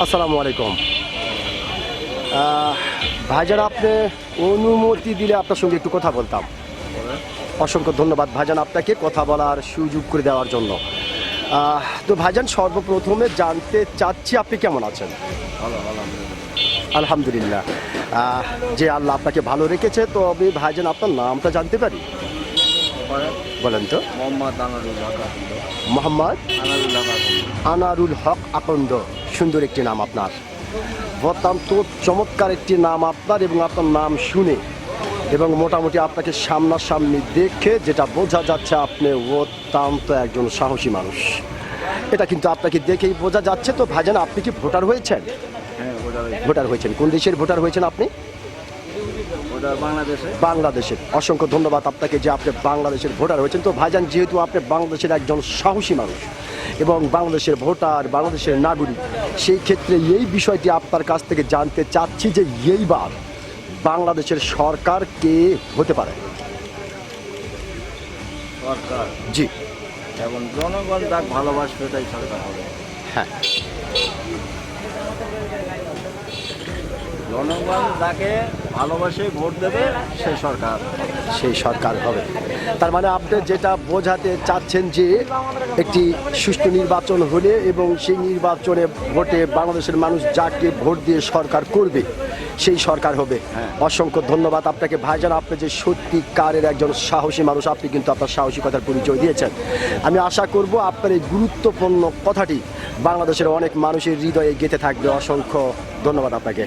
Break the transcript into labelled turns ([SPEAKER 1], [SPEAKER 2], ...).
[SPEAKER 1] আসসালামু আলাইকুম। ভাইজান, আপনি অনুমতি দিলে আপনার সঙ্গে একটু কথা বলতাম। অসংখ্য ধন্যবাদ ভাইজান আপনাকে কথা বলার সুযোগ করে দেওয়ার জন্য। তো ভাইজান, সর্বপ্রথমে জানতে চাচ্ছি আপনি কেমন আছেন? আলহামদুলিল্লাহ। যে আল্লাহ আপনাকে ভালো রেখেছে, তো আমি ভাইজান আপনার নামটা জানতে পারি? বলেন তো। মোহাম্মদ আনারুল হক আকন্দ। সুন্দর একটি নাম আপনার, অত্যন্ত চমৎকার একটি নাম আপনার, এবং আপনার নাম শুনে এবং মোটামুটি আপনাকে সামনাসামনি দেখে যেটা বোঝা যাচ্ছে, আপনি অত্যন্ত একজন সাহসী মানুষ। এটা কিন্তু আপনাকে দেখেই বোঝা যাচ্ছে। তো ভাইজান, আপনি কি ভোটার হয়েছেন? ভোটার হয়েছেন। কোন দেশের ভোটার হয়েছেন আপনি? বাংলাদেশের। অসংখ্য ধন্যবাদ আপনাকে যে আপনি বাংলাদেশের ভোটার হয়েছেন। তো ভাইজান, যেহেতু আপনি বাংলাদেশের একজন সাহসী মানুষ এবং বাংলাদেশের ভোটার, বাংলাদেশের নাগরিক, সেই ক্ষেত্রে এই বিষয়টি আপনার কাছ থেকে জানতে চাচ্ছি যে এইবার বাংলাদেশের সরকার কে হতে পারে?
[SPEAKER 2] সরকার
[SPEAKER 1] জি,
[SPEAKER 2] এবং জনগণ যাক ভালোবাসবে তাই সরকার হবে।
[SPEAKER 1] হ্যাঁ।
[SPEAKER 2] জনগণ যাকে ভালোবাসে ভোট দেবে সেই সরকার
[SPEAKER 1] হবে। তার মানে আপনি যেটা বোঝাতে চাচ্ছেন যে একটি সুষ্ঠু নির্বাচন হলে এবং সেই নির্বাচনে ভোটে বাংলাদেশের মানুষ যাকে ভোট দিয়ে সরকার করবে সেই সরকার হবে। অসংখ্য ধন্যবাদ আপনাকে ভাইজান। আপনি যে সত্যিকারের একজন সাহসী মানুষ, আপনি কিন্তু আপনার সাহসিকতার পরিচয় দিয়েছেন। আমি আশা করব আপনার এই গুরুত্বপূর্ণ কথাটি বাংলাদেশের অনেক মানুষের হৃদয়ে গেঁথে থাকবে। অসংখ্য ধন্যবাদ আপনাকে।